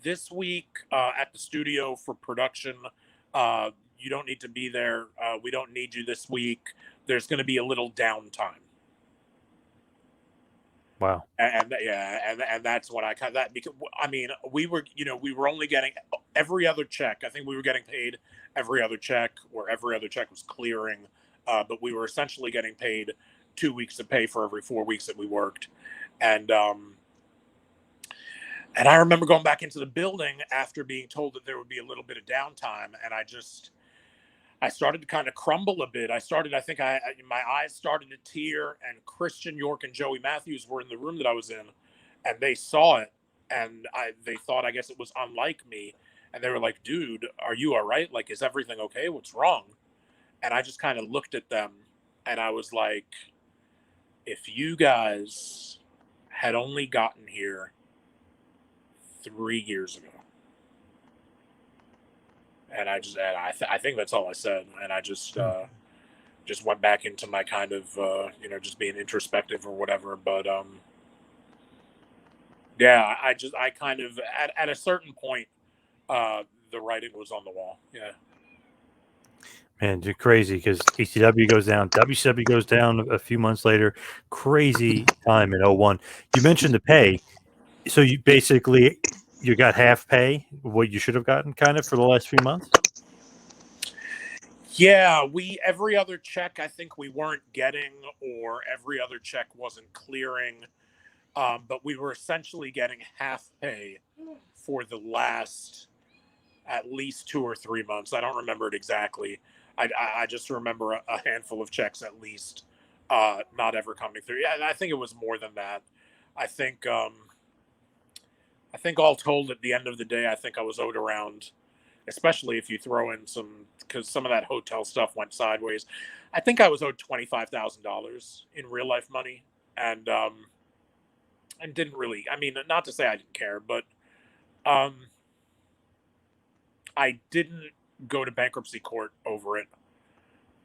this week at the studio for production, you don't need to be there. We don't need you this week. There's going to be a little downtime. Wow. And that's what I kind of, that, because I mean, we were only getting every other check. I think we were getting paid every other check, or every other check was clearing. But we were essentially getting paid 2 weeks of pay for every 4 weeks that we worked. And I remember going back into the building after being told that there would be a little bit of downtime. And I started to kind of crumble a bit. I think my eyes started to tear, and Christian York and Joey Matthews were in the room that I was in, and they saw it, and they thought, I guess it was unlike me. And they were like, dude, are you all right? Like, is everything okay? What's wrong? And I just kind of looked at them and I was like, if you guys had only gotten here 3 years ago. And I think that's all I said. And I just went back into my kind of, just being introspective or whatever. But, yeah, I kind of, at a certain point, the writing was on the wall. Yeah. Man, you're crazy, because ECW goes down, WCW goes down a few months later. Crazy time in 01. You mentioned the pay. So you basically, you got half pay, what you should have gotten kind of for the last few months? Yeah, every other check I think we weren't getting, or every other check wasn't clearing. But we were essentially getting half pay for the last at least 2 or 3 months. I don't remember it exactly. I just remember a handful of checks at least not ever coming through. Yeah, I think it was more than that. I think I think all told, at the end of the day, I think I was owed around, especially if you throw in because some of that hotel stuff went sideways. I think I was owed $25,000 in real life money, and didn't really. I mean, not to say I didn't care, but um, I didn't go to bankruptcy court over it.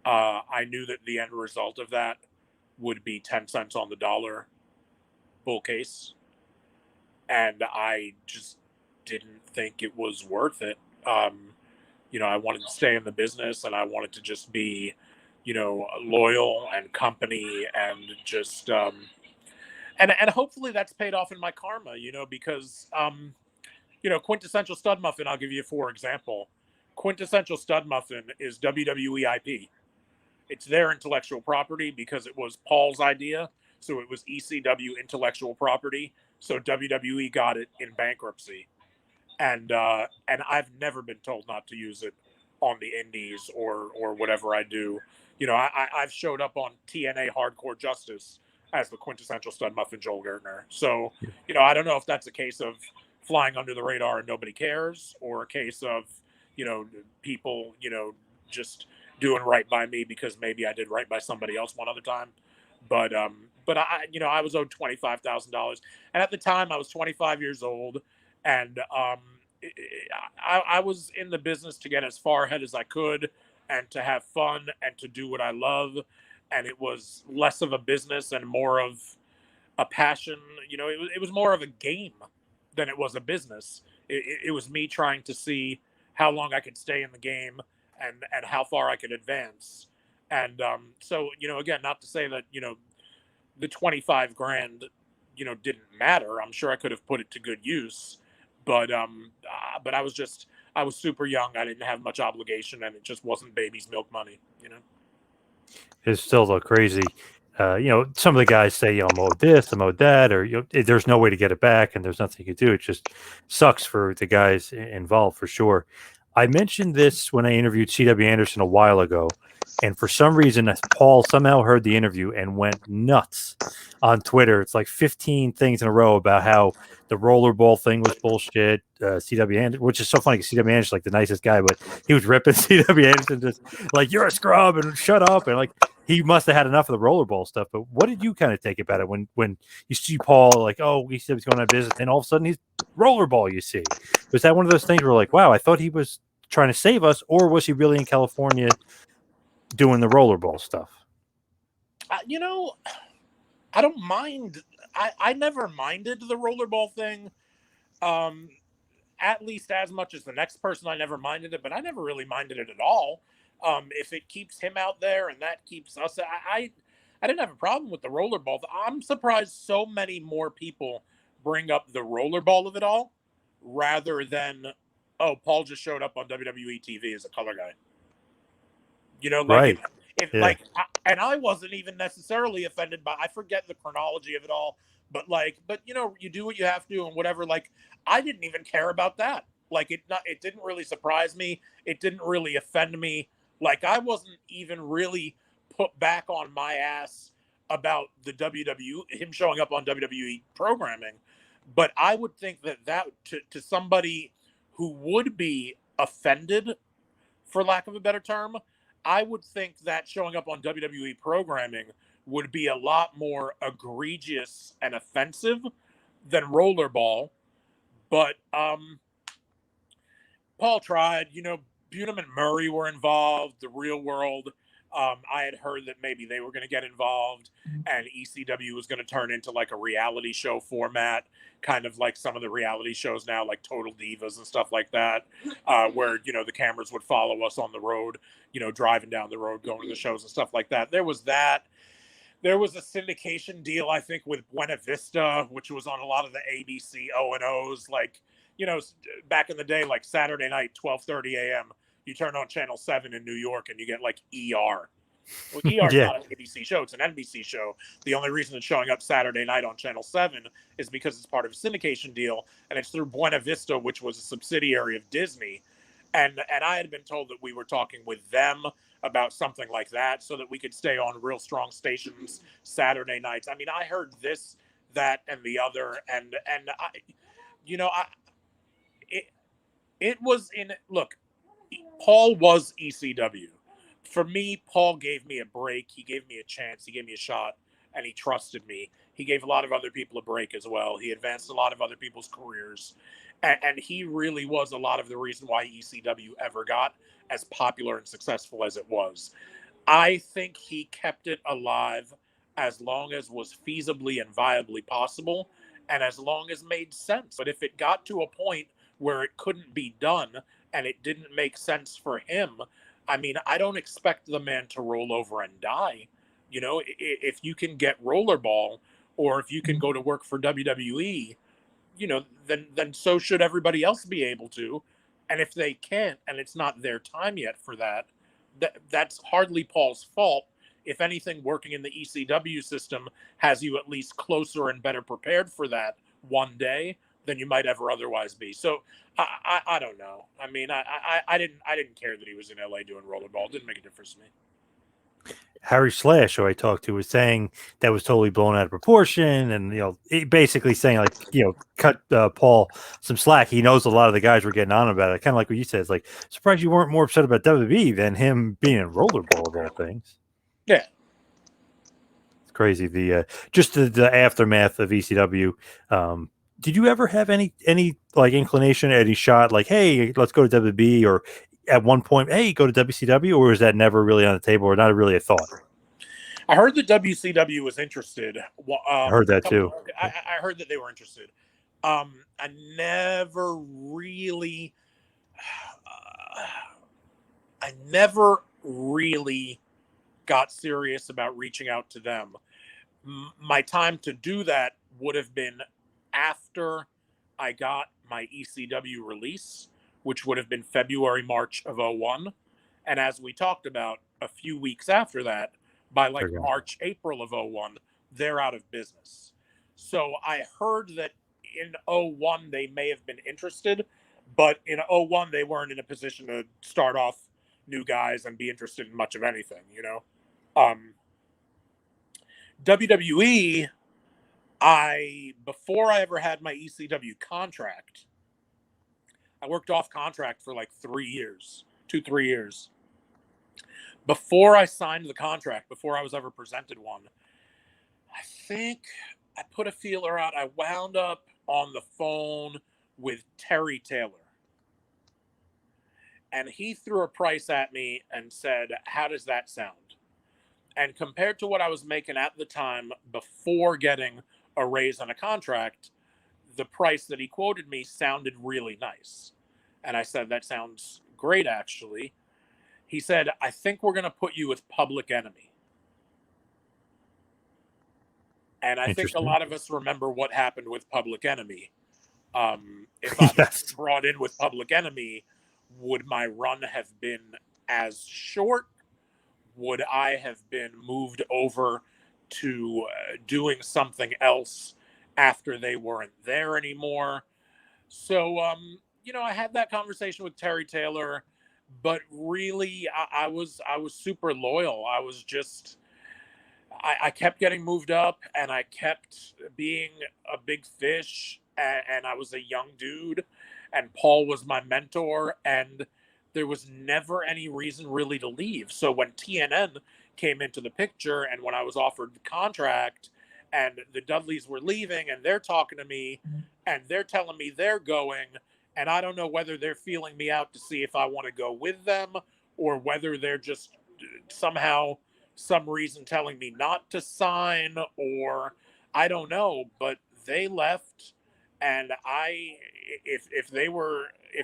I knew that the end result of that would be 10 cents on the dollar bull case, and I just didn't think it was worth it. I wanted to stay in the business, and I wanted to just be, loyal and company, and just and hopefully that's paid off in my karma, because Quintessential Stud Muffin. I'll give you for example. Quintessential Stud Muffin is WWE IP. It's their intellectual property because it was Paul's idea. So it was ECW intellectual property. So WWE got it in bankruptcy. And I've never been told not to use it on the indies or whatever I do. I've showed up on TNA Hardcore Justice as the quintessential stud muffin Joel Gertner. So, I don't know if that's a case of flying under the radar and nobody cares, or a case of, people, just doing right by me because maybe I did right by somebody else one other time. But I was owed $25,000, and at the time I was 25 years old, and I was in the business to get as far ahead as I could, and to have fun, and to do what I love, and it was less of a business and more of a passion. It was more of a game than it was a business. It was me trying to see how long I could stay in the game, and how far I could advance. And so, again, not to say that, the 25 grand, didn't matter. I'm sure I could have put it to good use, but I was super young. I didn't have much obligation, and it just wasn't baby's milk money, It still look crazy. Some of the guys say, I'm owed this, I'm owed that, or there's no way to get it back, and there's nothing you can do. It just sucks for the guys involved, for sure. I mentioned this when I interviewed C.W. Anderson a while ago, and for some reason, Paul somehow heard the interview and went nuts on Twitter. It's like 15 things in a row about how the rollerball thing was bullshit. C.W. Anderson, which is so funny because C.W. Anderson's like the nicest guy, but he was ripping C.W. Anderson, just like, you're a scrub and shut up, and like, he must have had enough of the rollerball stuff. But what did you kind of take about it when you see Paul, like, oh, he said he's going out of business, and all of a sudden he's rollerball, you see? Was that one of those things where, like, wow, I thought he was trying to save us, or was he really in California doing the rollerball stuff? I don't mind. I never minded the rollerball thing, at least as much as the next person. I never minded it, but I never really minded it at all. If it keeps him out there and that keeps us, I didn't have a problem with the rollerball. I'm surprised so many more people bring up the rollerball of it all, rather than, oh, Paul just showed up on WWE TV as a color guy. Right. And I wasn't even necessarily offended by, I forget the chronology of it all, but you do what you have to and whatever. Like, I didn't even care about that. Like, it didn't really surprise me. It didn't really offend me. Like, I wasn't even really put back on my ass about him showing up on WWE programming. But I would think that to somebody who would be offended, for lack of a better term, I would think that showing up on WWE programming would be a lot more egregious and offensive than rollerball. But Paul tried. Bunham and Murray were involved. The Real World, I had heard that maybe they were going to get involved, and ECW was going to turn into like a reality show format, kind of like some of the reality shows now, like Total Divas and stuff like that, where, the cameras would follow us on the road, driving down the road, going to the shows and stuff like that. There was that. There was a syndication deal, I think, with Buena Vista, which was on a lot of the ABC O&Os, like, back in the day, like Saturday night, 12:30 a.m., you turn on Channel 7 in New York and you get like ER. Well, ER is not an ABC show, it's an NBC show. The only reason it's showing up Saturday night on Channel 7 is because it's part of a syndication deal, and it's through Buena Vista, which was a subsidiary of Disney. And I had been told that we were talking with them about something like that so that we could stay on real strong stations Saturday nights. I mean, I heard this, that, and the other, and You know, it it was in look. Paul was ECW. For me, Paul gave me a break. He gave me a chance. He gave me a shot, and he trusted me. He gave a lot of other people a break as well. He advanced a lot of other people's careers. And he really was a lot of the reason why ECW ever got as popular and successful as it was. I think he kept it alive as long as was feasibly and viably possible and as long as made sense. But if it got to a point where it couldn't be done and it didn't make sense for him, I mean, I don't expect the man to roll over and die. You know, if you can get rollerball or if you can go to work for WWE, you know, then so should everybody else be able to. And if they can't, and it's not their time yet for that, that's hardly Paul's fault. If anything, working in the ECW system has you at least closer and better prepared for that one day than you might ever otherwise be. So I don't know. I mean, I didn't care that he was in LA doing rollerball. It didn't make a difference to me. Harry Slash, who I talked to, was saying that was totally blown out of proportion, and basically saying like, cut Paul some slack. He knows a lot of the guys were getting on about it, kind of like what you said. It's like, surprised you weren't more upset about WWE than him being in rollerball of all things. Yeah, it's crazy. The just the aftermath of ECW. Did you ever have any like inclination, any shot, like, hey, let's go to WWE, or at one point, hey, go to WCW, or is that never really on the table, or not really a thought? I heard that WCW was interested. I heard that too. I heard that they were interested. I never really, got serious about reaching out to them. My time to do that would have been after I got my ECW release, which would have been February, March of 01. And as we talked about, a few weeks after that, by like March, April of 01, they're out of business. So I heard that in 01, they may have been interested, but in 01, they weren't in a position to start off new guys and be interested in much of anything, you know? WWE, before I ever had my ECW contract, I worked off contract for like 3 years, 3 years. Before I signed the contract, before I was ever presented one, I think I put a feeler out. I wound up on the phone with Terry Taylor. And he threw a price at me and said, how does that sound? And compared to what I was making at the time before getting a raise on a contract, the price that he quoted me sounded really nice. And I said, that sounds great, actually. He said, I think we're going to put you with Public Enemy. And I think a lot of us remember what happened with Public Enemy. If I was brought in with Public Enemy, would my run have been as short? Would I have been moved over to doing something else after they weren't there anymore? So, I had that conversation with Terry Taylor, but really, I was super loyal. I was just, I kept getting moved up, and I kept being a big fish, and I was a young dude, and Paul was my mentor, and there was never any reason really to leave. So when TNN came into the picture, and when I was offered the contract, and the Dudleys were leaving, and they're talking to me, and they're telling me they're going, and I don't know whether they're feeling me out to see if I want to go with them, or whether they're just somehow, some reason telling me not to sign, or I don't know, but they left. And if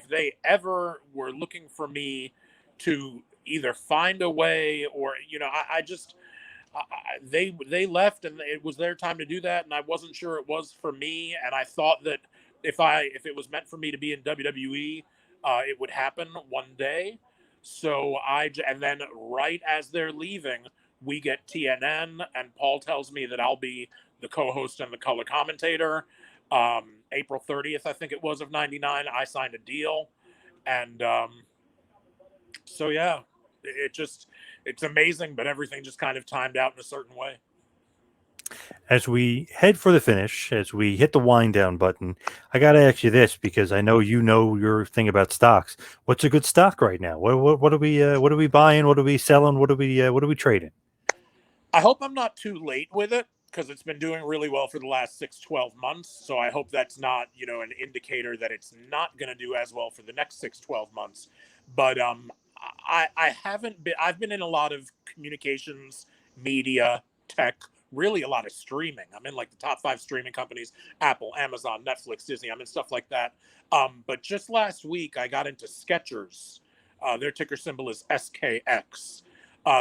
they ever were looking for me to either find a way, or, they left, and it was their time to do that. And I wasn't sure it was for me. And I thought that if it was meant for me to be in WWE, it would happen one day. So and then right as they're leaving, we get TNN, and Paul tells me that I'll be the co-host and the color commentator. April 30th, I think it was, of 99, I signed a deal. And so, yeah, it's amazing, but everything just kind of timed out in a certain way. As we head for the finish, as we hit the wind down button, I got to ask you this because I know you know your thing about stocks. What's a good stock right now? What are we buying? What are we selling? What are we trading? I hope I'm not too late with it because it's been doing really well for the last 6-12 months. So I hope that's not, an indicator that it's not going to do as well for the next 6-12 months. But I haven't been, I've been in a lot of communications, media, tech, really a lot of streaming. I'm in like the top 5 streaming companies: Apple, Amazon, Netflix, Disney. I'm in stuff like that. But just last week, I got into Skechers. Their ticker symbol is SKX.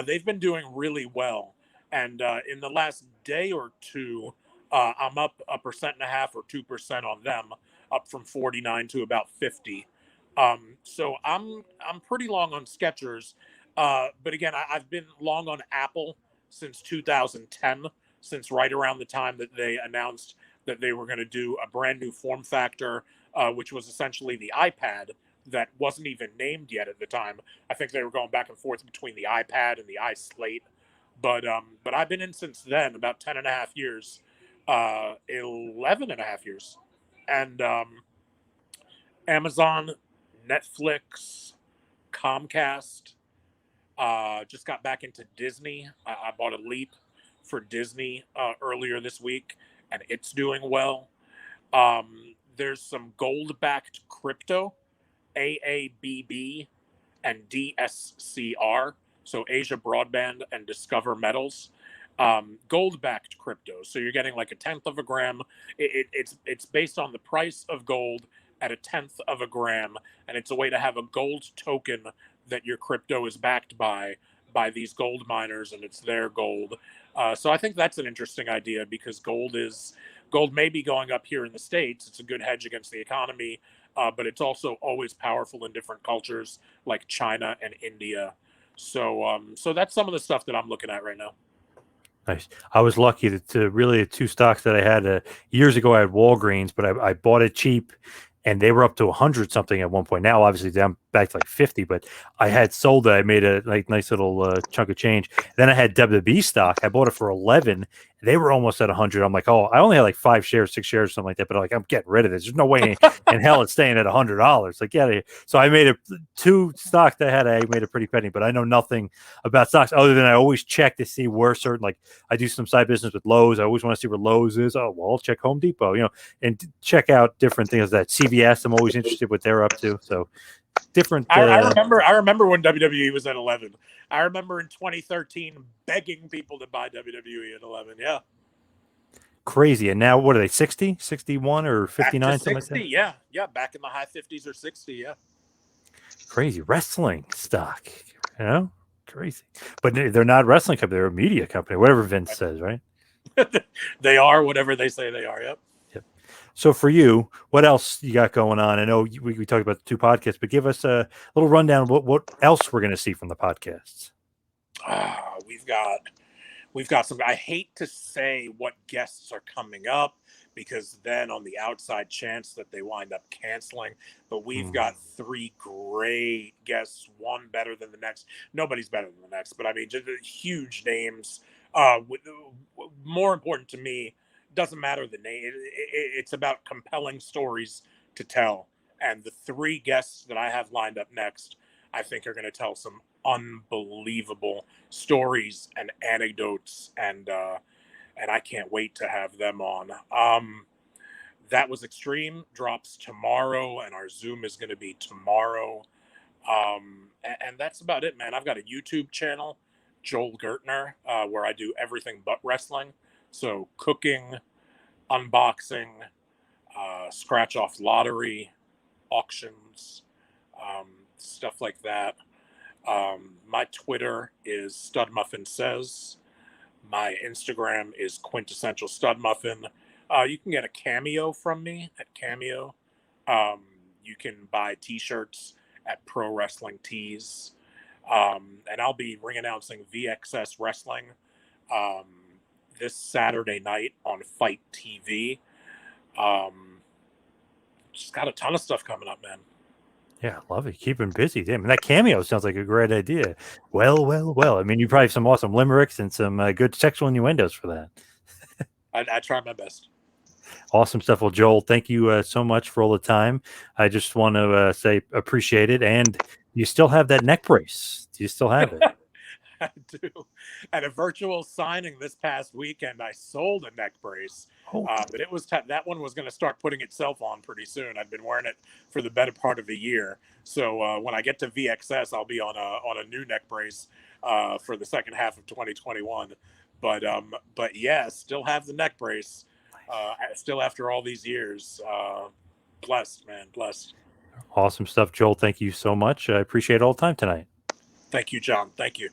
They've been doing really well. And in the last day or two, I'm up 1.5% or 2% on them, up from 49 to about 50. So I'm pretty long on Skechers. But again, I've been long on Apple since 2010, since right around the time that they announced that they were going to do a brand new form factor, which was essentially the iPad that wasn't even named yet at the time. I think they were going back and forth between the iPad and the iSlate. But I've been in since then, about 10 and a half years, 11 and a half years. And Amazon, Netflix, Comcast, just got back into Disney. I bought a Leap for Disney earlier this week, and it's doing well. There's some gold-backed crypto, AABB and DSCR. So Asia Broadband and Discover Metals, gold-backed crypto. So you're getting like 1/10 of a gram. It's based on the price of gold at 1/10 of a gram, and it's a way to have a gold token that your crypto is backed by these gold miners, and it's their gold. So I think that's an interesting idea because gold may be going up here in the States. It's a good hedge against the economy, but it's also always powerful in different cultures like China and India. So that's some of the stuff that I'm looking at right now. Nice. I was lucky to really 2 stocks that I had years ago. I had Walgreens, but I bought it cheap, and they were up to 100 something at one point. Now, obviously, down back to like 50. But I had sold it. I made a nice little chunk of change. Then I had WWE stock. I bought it for 11. They were almost at 100. I'm like, oh, I only had like 5 shares, 6 shares, something like that. But I'm getting rid of this. There's no way in hell it's staying at $100. Like, yeah. So I made 2 stocks that I made a pretty penny. But I know nothing about stocks other than I always check to see where certain, like I do some side business with Lowe's. I always want to see where Lowe's is. Oh, well, I'll check Home Depot, and check out different things that CVS. I'm always interested what they're up to. So different. I remember when WWE was at 11. I remember in 2013 begging people to buy WWE at 11. Yeah. Crazy. And now what are they, 60, 61 or 59? 60, something like that? Yeah. Back in the high 50s or 60. Yeah. Crazy. Wrestling stock, crazy. But they're not a wrestling company. They're a media company, whatever Vince says, right? They are whatever they say they are. Yep. So for you, what else you got going on? I know we talked about the 2 podcasts, but give us a little rundown of what else we're going to see from the podcasts. We've got some. I hate to say what guests are coming up because then on the outside chance that they wind up canceling. But we've got 3 great guests, one better than the next. Nobody's better than the next, but I mean, just huge names. More important to me, doesn't matter the name. It's about compelling stories to tell. And the 3 guests that I have lined up next, I think are going to tell some unbelievable stories and anecdotes, and I can't wait to have them on. That Was Extreme drops tomorrow, and our Zoom is going to be tomorrow. And that's about it, man. I've got a YouTube channel, Joel Gertner, where I do everything but wrestling. So cooking, unboxing, scratch off lottery, auctions, stuff like that. My Twitter is Studmuffin Says. My Instagram is Quintessential Studmuffin. You can get a cameo from me at Cameo. You can buy t-shirts at Pro Wrestling Tees. And I'll be ring announcing VXS Wrestling this Saturday night on Fight TV. Just got a ton of stuff coming up, man. Yeah, love it. Keeping busy. Damn, that cameo sounds like a great idea. Well. I mean, you probably have some awesome limericks and some good sexual innuendos for that. I try my best. Awesome stuff. Well, Joel, thank you so much for all the time. I just want to say appreciate it. And you still have that neck brace. Do you still have it? I do. At a virtual signing this past weekend, I sold a neck brace, Oh. but it was that one was going to start putting itself on pretty soon. I've been wearing it for the better part of a year. So when I get to VXS, I'll be on a new neck brace for the second half of 2021. But yeah, still have the neck brace. Still after all these years. Blessed, man, blessed. Awesome stuff, Joel. Thank you so much. I appreciate all the time tonight. Thank you, John. Thank you.